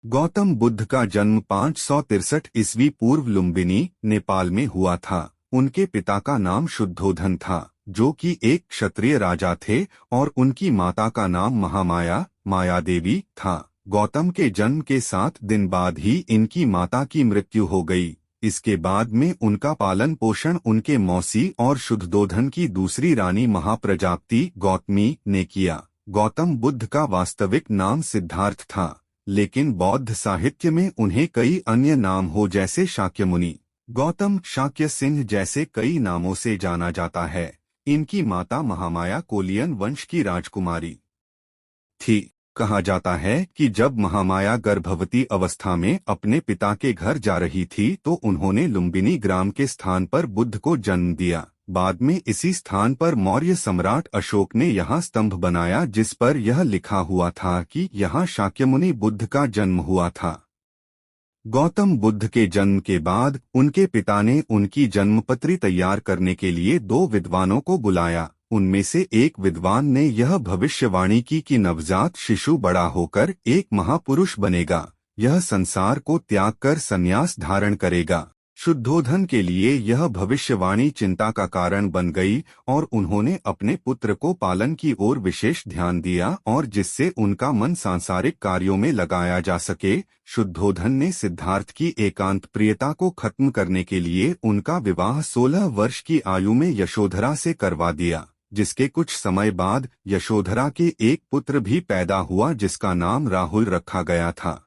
गौतम बुद्ध का जन्म 563 ईस्वी पूर्व लुम्बिनी, नेपाल में हुआ था। उनके पिता का नाम शुद्धोधन था, जो कि एक क्षत्रिय राजा थे, और उनकी माता का नाम महामाया, माया देवी था। गौतम के जन्म के 7 दिन बाद ही इनकी माता की मृत्यु हो गई। इसके बाद में उनका पालन पोषण उनके मौसी और शुद्धोधन की दूसरी रानी महाप्रजापति गौतमी ने किया। गौतम बुद्ध का वास्तविक नाम सिद्धार्थ था, लेकिन बौद्ध साहित्य में उन्हें कई अन्य नाम हो जैसे शाक्यमुनि, गौतम, शाक्य सिंह जैसे कई नामों से जाना जाता है। इनकी माता महामाया कोलियन वंश की राजकुमारी थी। कहा जाता है कि जब महामाया गर्भवती अवस्था में अपने पिता के घर जा रही थी तो उन्होंने लुम्बिनी ग्राम के स्थान पर बुद्ध को जन्म दिया। बाद में इसी स्थान पर मौर्य सम्राट अशोक ने यहाँ स्तंभ बनाया जिस पर यह लिखा हुआ था कि यहाँ शाक्यमुनि बुद्ध का जन्म हुआ था। गौतम बुद्ध के जन्म के बाद उनके पिता ने उनकी जन्मपत्री तैयार करने के लिए 2 विद्वानों को बुलाया। उनमें से एक विद्वान ने यह भविष्यवाणी की कि नवजात शिशु बड़ा होकर एक महापुरुष बनेगा, यह संसार को त्याग कर संन्यास धारण करेगा। शुद्धोधन के लिए यह भविष्यवाणी चिंता का कारण बन गई और उन्होंने अपने पुत्र को पालन की ओर विशेष ध्यान दिया और जिससे उनका मन सांसारिक कार्यों में लगाया जा सके। शुद्धोधन ने सिद्धार्थ की एकांत प्रियता को खत्म करने के लिए उनका विवाह 16 वर्ष की आयु में यशोधरा से करवा दिया, जिसके कुछ समय बाद यशोधरा के एक पुत्र भी पैदा हुआ जिसका नाम राहुल रखा गया था।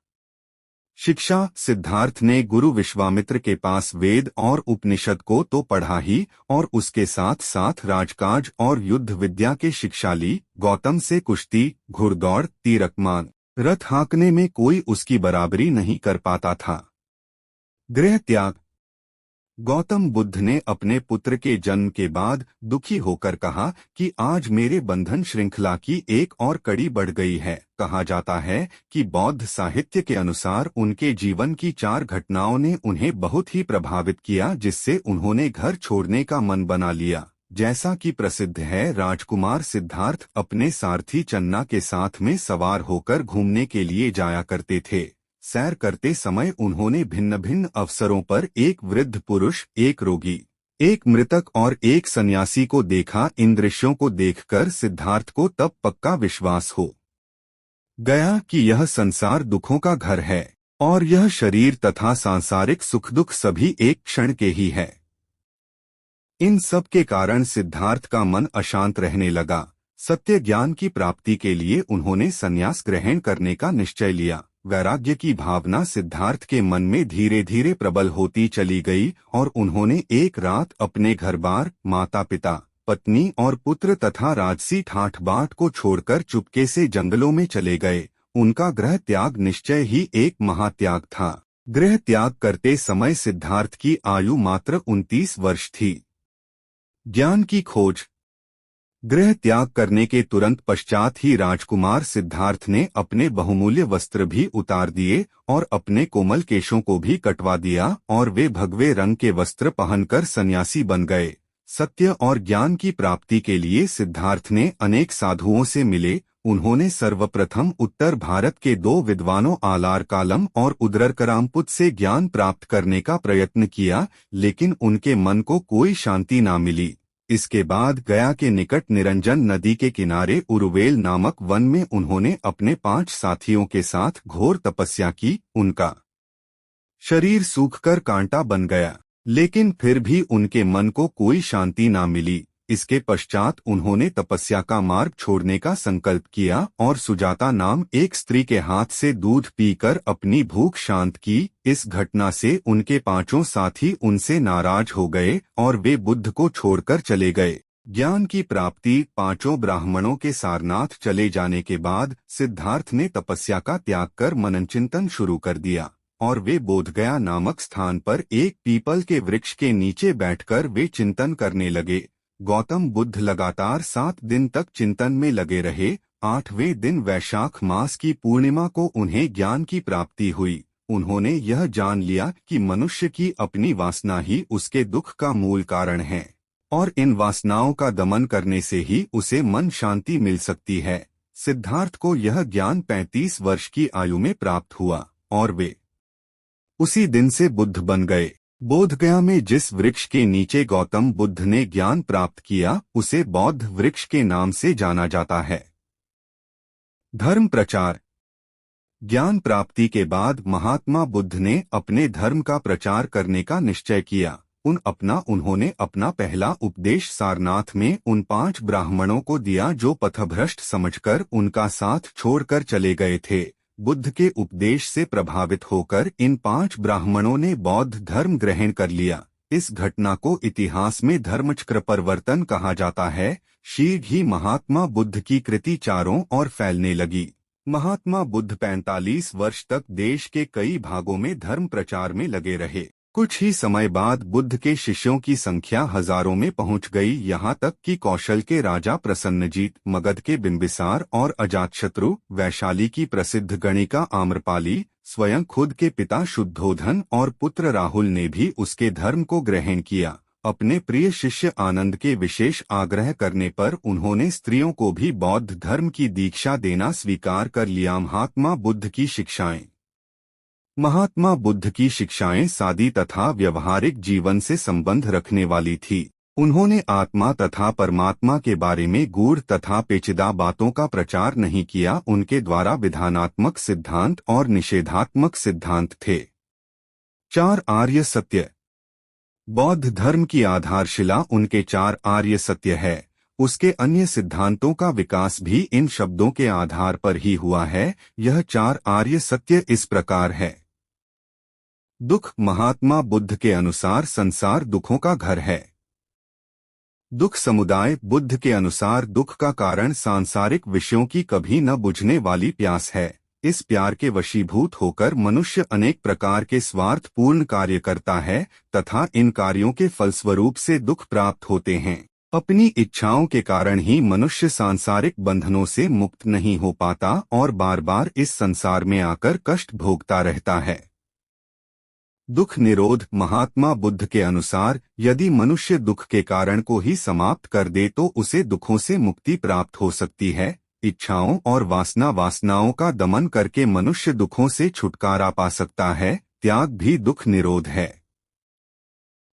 शिक्षा। सिद्धार्थ ने गुरु विश्वामित्र के पास वेद और उपनिषद को तो पढ़ा ही और उसके साथ साथ राजकाज और युद्ध विद्या के शिक्षा ली। गौतम से कुश्ती, घुड़दौड़, तीरकमान, रथ हाँकने में कोई उसकी बराबरी नहीं कर पाता था। गृह त्याग। गौतम बुद्ध ने अपने पुत्र के जन्म के बाद दुखी होकर कहा कि आज मेरे बंधन श्रृंखला की एक और कड़ी बढ़ गई है। कहा जाता है कि बौद्ध साहित्य के अनुसार उनके जीवन की 4 घटनाओं ने उन्हें बहुत ही प्रभावित किया जिससे उन्होंने घर छोड़ने का मन बना लिया। जैसा कि प्रसिद्ध है, राजकुमार सिद्धार्थ अपने सारथी चन्ना के साथ में सवार होकर घूमने के लिए जाया करते थे। सैर करते समय उन्होंने भिन्न भिन्न अवसरों पर एक वृद्ध पुरुष, एक रोगी, एक मृतक और एक सन्यासी को देखा। इन दृश्यों को देखकर सिद्धार्थ को तब पक्का विश्वास हो गया कि यह संसार दुखों का घर है और यह शरीर तथा सांसारिक सुख दुख सभी एक क्षण के ही है। इन सब के कारण सिद्धार्थ का मन अशांत रहने लगा। सत्य ज्ञान की प्राप्ति के लिए उन्होंने संन्यास ग्रहण करने का निश्चय लिया। वैराग्य की भावना सिद्धार्थ के मन में धीरे धीरे प्रबल होती चली गई और उन्होंने एक रात अपने घर-बार, माता पिता, पत्नी और पुत्र तथा राजसी ठाठ बाट को छोड़कर चुपके से जंगलों में चले गए। उनका गृह त्याग निश्चय ही एक महात्याग था। गृह त्याग करते समय सिद्धार्थ की आयु मात्र 29 वर्ष थी। ज्ञान की खोज। गृह त्याग करने के तुरंत पश्चात ही राजकुमार सिद्धार्थ ने अपने बहुमूल्य वस्त्र भी उतार दिए और अपने कोमल केशों को भी कटवा दिया और वे भगवे रंग के वस्त्र पहनकर सन्यासी बन गए। सत्य और ज्ञान की प्राप्ति के लिए सिद्धार्थ ने अनेक साधुओं से मिले। उन्होंने सर्वप्रथम उत्तर भारत के 2 विद्वानों आलार कालम और उदरकरामपुत से ज्ञान प्राप्त करने का प्रयत्न किया, लेकिन उनके मन को कोई शांति न मिली। इसके बाद गया के निकट निरंजन नदी के किनारे उरुवेल नामक वन में उन्होंने अपने 5 साथियों के साथ घोर तपस्या की। उनका शरीर सूखकर कांटा बन गया, लेकिन फिर भी उनके मन को कोई शांति ना मिली। इसके पश्चात उन्होंने तपस्या का मार्ग छोड़ने का संकल्प किया और सुजाता नाम एक स्त्री के हाथ से दूध पीकर अपनी भूख शांत की। इस घटना से उनके 5 साथी उनसे नाराज हो गए और वे बुद्ध को छोड़कर चले गए। ज्ञान की प्राप्ति। 5 ब्राह्मणों के सारनाथ चले जाने के बाद सिद्धार्थ ने तपस्या का त्याग कर मनन चिंतन शुरू कर दिया और वे बोधगया नामक स्थान पर एक पीपल के वृक्ष के नीचे बैठकर वे चिंतन करने लगे। गौतम बुद्ध लगातार 7 दिन तक चिंतन में लगे रहे। 8वें दिन वैशाख मास की पूर्णिमा को उन्हें ज्ञान की प्राप्ति हुई। उन्होंने यह जान लिया कि मनुष्य की अपनी वासना ही उसके दुख का मूल कारण है और इन वासनाओं का दमन करने से ही उसे मन शांति मिल सकती है। सिद्धार्थ को यह ज्ञान 35 वर्ष की आयु में प्राप्त हुआ। और वे उसी दिन से बुद्ध बन गए। बोधगया में जिस वृक्ष के नीचे गौतम बुद्ध ने ज्ञान प्राप्त किया उसे बौद्ध वृक्ष के नाम से जाना जाता है। धर्म प्रचार। ज्ञान प्राप्ति के बाद महात्मा बुद्ध ने अपने धर्म का प्रचार करने का निश्चय किया। उन्होंने अपना पहला उपदेश सारनाथ में उन 5 ब्राह्मणों को दिया जो पथभ्रष्ट समझकर उनका साथ छोड़कर चले गए थे। बुद्ध के उपदेश से प्रभावित होकर इन 5 ब्राह्मणों ने बौद्ध धर्म ग्रहण कर लिया। इस घटना को इतिहास में धर्मचक्र परिवर्तन कहा जाता है। शीघ्र ही महात्मा बुद्ध की कृति चारों ओर फैलने लगी। महात्मा बुद्ध 45 वर्ष तक देश के कई भागों में धर्म प्रचार में लगे रहे। कुछ ही समय बाद बुद्ध के शिष्यों की संख्या हजारों में पहुंच गई, यहाँ तक कि कौशल के राजा प्रसन्नजीत, मगध के बिंबिसार और अजातशत्रु, वैशाली की प्रसिद्ध गणिका आम्रपाली, स्वयं खुद के पिता शुद्धोधन और पुत्र राहुल ने भी उसके धर्म को ग्रहण किया। अपने प्रिय शिष्य आनंद के विशेष आग्रह करने पर उन्होंने स्त्रियों को भी बौद्ध धर्म की दीक्षा देना स्वीकार कर लिया। महात्मा बुद्ध की शिक्षाएं सादी तथा व्यवहारिक जीवन से संबंध रखने वाली थी। उन्होंने आत्मा तथा परमात्मा के बारे में गूढ़ तथा पेचीदा बातों का प्रचार नहीं किया। उनके द्वारा विधानात्मक सिद्धांत और निषेधात्मक सिद्धांत थे। 4 आर्य सत्य। बौद्ध धर्म की आधारशिला उनके 4 आर्य सत्य है। उसके अन्य सिद्धांतों का विकास भी इन शब्दों के आधार पर ही हुआ है। यह 4 आर्य सत्य इस प्रकार है। दुख। महात्मा बुद्ध के अनुसार संसार दुखों का घर है। दुख समुदाय। बुद्ध के अनुसार दुख का कारण सांसारिक विषयों की कभी न बुझने वाली प्यास है। इस प्यार के वशीभूत होकर मनुष्य अनेक प्रकार के स्वार्थपूर्ण कार्य करता है तथा इन कार्यों के फलस्वरूप से दुख प्राप्त होते हैं। अपनी इच्छाओं के कारण ही मनुष्य सांसारिक बंधनों से मुक्त नहीं हो पाता और बार बार इस संसार में आकर कष्ट भोगता रहता है। दुख निरोध। महात्मा बुद्ध के अनुसार यदि मनुष्य दुख के कारण को ही समाप्त कर दे तो उसे दुखों से मुक्ति प्राप्त हो सकती है। इच्छाओं और वासनाओं का दमन करके मनुष्य दुखों से छुटकारा पा सकता है। त्याग भी दुख निरोध है।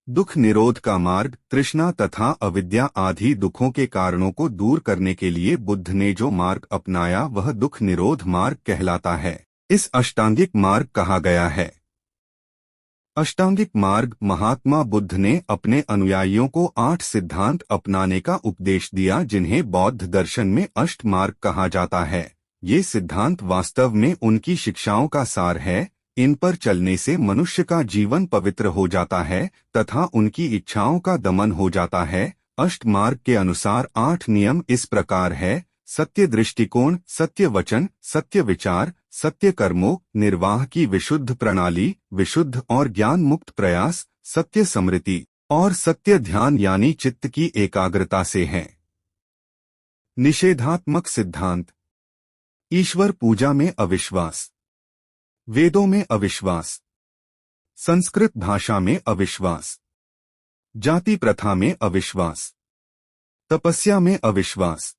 दुख निरोध का मार्ग। तृष्णा तथा अविद्या आदि दुखों के कारणों को दूर करने के लिए बुद्ध ने जो मार्ग अपनाया वह दुख निरोध मार्ग कहलाता है। इस अष्टांगिक मार्ग कहा गया है। अष्टांगिक मार्ग। महात्मा बुद्ध ने अपने अनुयायियों को 8 सिद्धांत अपनाने का उपदेश दिया जिन्हें बौद्ध दर्शन में अष्ट मार्ग कहा जाता है। ये सिद्धांत वास्तव में उनकी शिक्षाओं का सार है। इन पर चलने से मनुष्य का जीवन पवित्र हो जाता है तथा उनकी इच्छाओं का दमन हो जाता है। अष्ट मार्ग के अनुसार 8 नियम इस प्रकार है। सत्य दृष्टिकोण, सत्य वचन, सत्य विचार, सत्य कर्मों, निर्वाह की विशुद्ध प्रणाली, विशुद्ध और ज्ञान मुक्त प्रयास, सत्य स्मृति और सत्य ध्यान यानी चित्त की एकाग्रता से है। निषेधात्मक सिद्धांत। ईश्वर पूजा में अविश्वास, वेदों में अविश्वास, संस्कृत भाषा में अविश्वास, जाति प्रथा में अविश्वास, तपस्या में अविश्वास,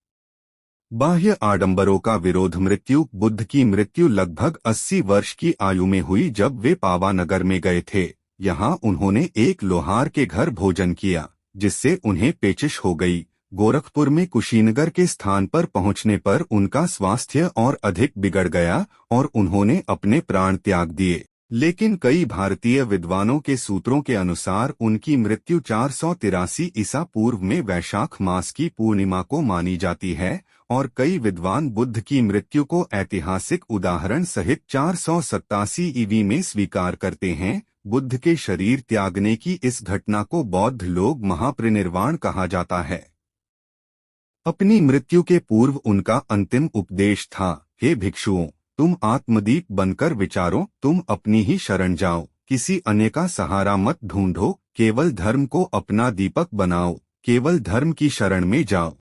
बाह्य आडंबरों का विरोध। मृत्यु। बुद्ध की मृत्यु लगभग 80 वर्ष की आयु में हुई जब वे पावानगर में गए थे। यहाँ उन्होंने एक लोहार के घर भोजन किया जिससे उन्हें पेचिश हो गई। गोरखपुर में कुशीनगर के स्थान पर पहुंचने पर उनका स्वास्थ्य और अधिक बिगड़ गया और उन्होंने अपने प्राण त्याग दिए। लेकिन कई भारतीय विद्वानों के सूत्रों के अनुसार उनकी मृत्यु 483 ईसा पूर्व में वैशाख मास की पूर्णिमा को मानी जाती है और कई विद्वान बुद्ध की मृत्यु को ऐतिहासिक उदाहरण सहित 487 ईवी में स्वीकार करते हैं। बुद्ध के शरीर त्यागने की इस घटना को बौद्ध लोग महापरिनिर्वाण कहा जाता है। अपनी मृत्यु के पूर्व उनका अंतिम उपदेश था, हे भिक्षुओं, तुम आत्मदीप बनकर विचारो, तुम अपनी ही शरण जाओ, किसी अन्य का सहारा मत ढूंढो, केवल धर्म को अपना दीपक बनाओ, केवल धर्म की शरण में जाओ।